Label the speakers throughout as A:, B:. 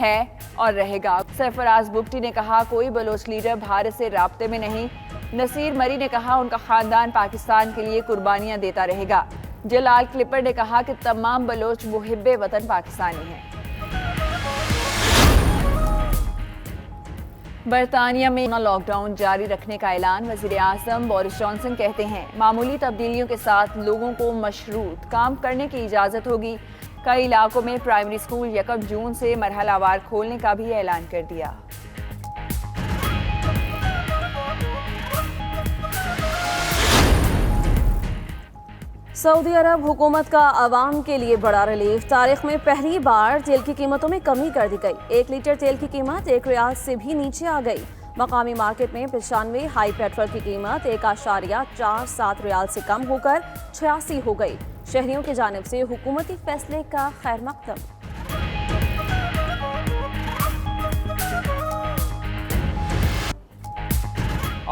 A: ہے اور رہے گا۔ سرفراز بگٹی نے کہا کوئی بلوچ لیڈر بھارت سے رابطے میں نہیں۔ نصیر مری نے کہا ان کا خاندان پاکستان کے لیے قربانیاں دیتا رہے گا۔ جلال کلپر نے کہا کہ تمام بلوچ محب وطن پاکستانی ہیں۔ برطانیہ میں لاک ڈاؤن جاری رکھنے کا اعلان۔ وزیر اعظم بورس جانسن کہتے ہیں معمولی تبدیلیوں کے ساتھ لوگوں کو مشروط کام کرنے کی اجازت ہوگی۔ کئی علاقوں میں پرائمری اسکول 1 جون سے مرحلہ وار کھولنے کا بھی اعلان کر دیا۔
B: سعودی عرب حکومت کا عوام کے لیے بڑا ریلیف۔ تاریخ میں پہلی بار تیل کی قیمتوں میں کمی کر دی گئی۔ 1 لیٹر تیل کی قیمت 1 ریال سے بھی نیچے آ گئی۔ مقامی مارکیٹ میں 95 ہائی پیٹرول کی قیمت 1.47 ریال سے کم ہو کر 86 ہو گئی۔ شہریوں کی جانب سے حکومتی فیصلے کا خیر مقدم۔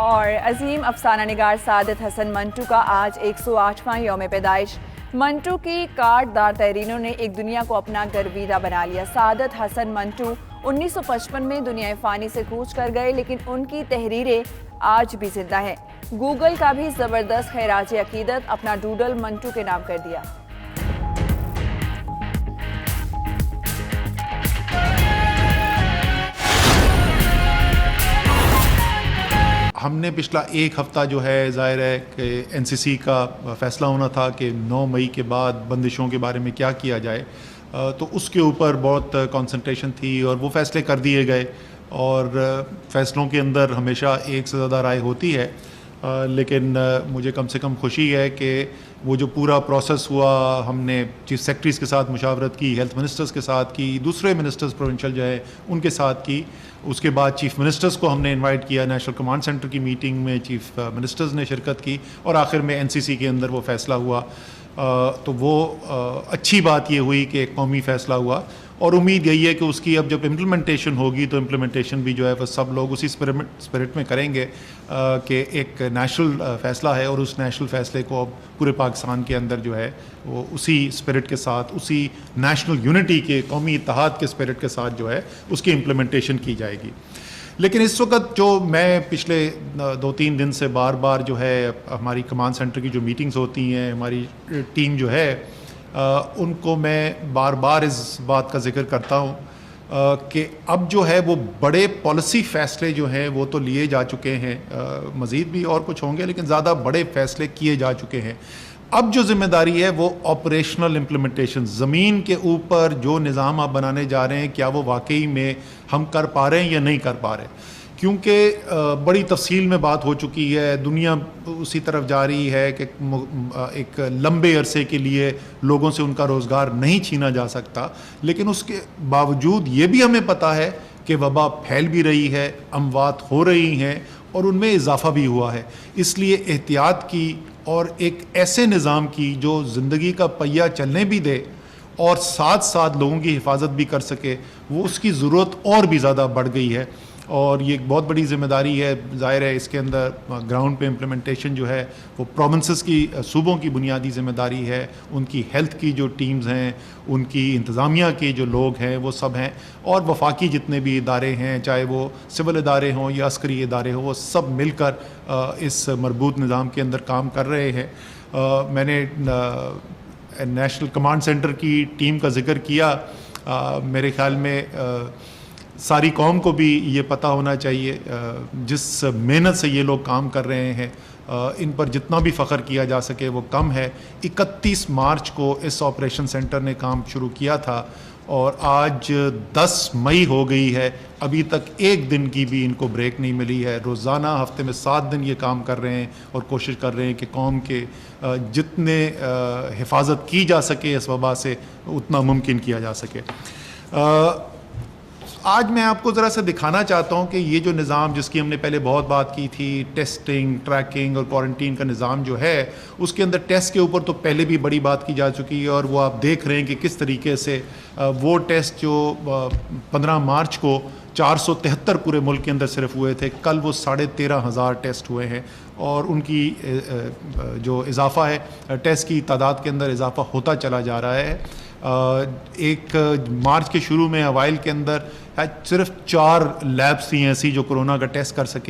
A: اور عظیم افسانہ نگار سعادت حسن منٹو کا آج 108واں یوم پیدائش۔ منٹو کی کارڈ دار تحریروں نے ایک دنیا کو اپنا گرویدہ بنا لیا۔ سعادت حسن منٹو 1955 میں دنیا فانی سے کوچ کر گئے، لیکن ان کی تحریریں آج بھی زندہ ہیں۔ گوگل کا بھی زبردست خراج عقیدت اپنا ڈوڈل منٹو کے نام کر دیا۔
C: ہم نے پچھلا ایک ہفتہ جو ہے ظاہر ہے کہ NCC کا فیصلہ ہونا تھا کہ 9 مئی کے بعد بندشوں کے بارے میں کیا کیا جائے، تو اس کے اوپر بہت کنسنٹریشن تھی اور وہ فیصلے کر دیے گئے۔ اور فیصلوں کے اندر ہمیشہ ایک سے زیادہ رائے ہوتی ہے، لیکن مجھے کم سے کم خوشی ہے کہ وہ جو پورا پروسیس ہوا، ہم نے چیف سیکرٹریز کے ساتھ مشاورت کی، ہیلتھ منسٹرز کے ساتھ کی، دوسرے منسٹرز پروونشل جو ہے ان کے ساتھ کی۔ اس کے بعد چیف منسٹرز کو ہم نے انوائٹ کیا، نیشنل کمانڈ سینٹر کی میٹنگ میں چیف منسٹرز نے شرکت کی، اور آخر میں NCC کے اندر وہ فیصلہ ہوا۔ تو وہ اچھی بات یہ ہوئی کہ ایک قومی فیصلہ ہوا، اور امید یہی ہے کہ اس کی اب جب امپلیمنٹیشن ہوگی تو امپلیمنٹیشن بھی جو ہے وہ سب لوگ اسی اسپرٹ میں کریں گے کہ ایک نیشنل فیصلہ ہے، اور اس نیشنل فیصلے کو اب پورے پاکستان کے اندر جو ہے وہ اسی اسپرٹ کے ساتھ، اسی نیشنل یونٹی کے، قومی اتحاد کے اسپرٹ کے ساتھ جو ہے اس کی امپلیمنٹیشن کی جائے گی۔ لیکن اس وقت جو میں پچھلے 2-3 دن سے بار بار جو ہے ہماری کمانڈ سینٹر کی جو میٹنگز ہوتی ہیں، ہماری ٹیم جو ہے ان کو میں بار بار اس بات کا ذکر کرتا ہوں کہ اب جو ہے وہ بڑے پالیسی فیصلے جو ہیں وہ تو لیے جا چکے ہیں، مزید بھی اور کچھ ہوں گے، لیکن زیادہ بڑے فیصلے کیے جا چکے ہیں۔ اب جو ذمہ داری ہے وہ آپریشنل امپلیمنٹیشن، زمین کے اوپر جو نظام آپ بنانے جا رہے ہیں کیا وہ واقعی میں ہم کر پا رہے ہیں یا نہیں کر پا رہے، کیونکہ بڑی تفصیل میں بات ہو چکی ہے، دنیا اسی طرف جا رہی ہے کہ ایک لمبے عرصے کے لیے لوگوں سے ان کا روزگار نہیں چھینا جا سکتا، لیکن اس کے باوجود یہ بھی ہمیں پتہ ہے کہ وبا پھیل بھی رہی ہے، اموات ہو رہی ہیں، اور ان میں اضافہ بھی ہوا ہے۔ اس لیے احتیاط کی اور ایک ایسے نظام کی جو زندگی کا پہیہ چلنے بھی دے اور ساتھ ساتھ لوگوں کی حفاظت بھی کر سکے، وہ اس کی ضرورت اور بھی زیادہ بڑھ گئی ہے، اور یہ ایک بہت بڑی ذمہ داری ہے۔ ظاہر ہے اس کے اندر گراؤنڈ پہ امپلیمنٹیشن جو ہے وہ پروونسز کی، صوبوں کی بنیادی ذمہ داری ہے، ان کی ہیلتھ کی جو ٹیمز ہیں، ان کی انتظامیہ کے جو لوگ ہیں وہ سب ہیں، اور وفاقی جتنے بھی ادارے ہیں، چاہے وہ سول ادارے ہوں یا عسکری ادارے ہوں، وہ سب مل کر اس مربوط نظام کے اندر کام کر رہے ہیں۔ میں نے نیشنل کمانڈ سینٹر کی ٹیم کا ذکر کیا، میرے خیال میں ساری قوم کو بھی یہ پتہ ہونا چاہیے، جس محنت سے یہ لوگ کام کر رہے ہیں ان پر جتنا بھی فخر کیا جا سکے وہ کم ہے۔ 31 مارچ کو اس آپریشن سینٹر نے کام شروع کیا تھا، اور آج 10 مئی ہو گئی ہے، ابھی تک ایک دن کی بھی ان کو بریک نہیں ملی ہے۔ روزانہ ہفتے میں 7 دن یہ کام کر رہے ہیں اور کوشش کر رہے ہیں کہ قوم کے جتنے حفاظت کی جا سکے اس وبا سے اتنا ممکن کیا جا سکے۔ آج میں آپ کو ذرا سا دکھانا چاہتا ہوں کہ یہ جو نظام جس کی ہم نے پہلے بہت بات کی تھی، ٹیسٹنگ، ٹریکنگ اور کوارنٹین کا نظام جو ہے، اس کے اندر ٹیسٹ کے اوپر تو پہلے بھی بڑی بات کی جا چکی ہے، اور وہ آپ دیکھ رہے ہیں کہ کس طریقے سے وہ ٹیسٹ جو 15 مارچ کو 473 پورے ملک کے اندر صرف ہوئے تھے، کل وہ 13,500 ٹیسٹ ہوئے ہیں، اور ان کی جو اضافہ ہے ٹیسٹ کی تعداد کے اندر اضافہ ہوتا چلا جا رہا ہے۔ ایک مارچ کے شروع میں اوائل کے اندر صرف 4 لیبس تھیں ایسی جو کورونا کا ٹیسٹ کر سکیں.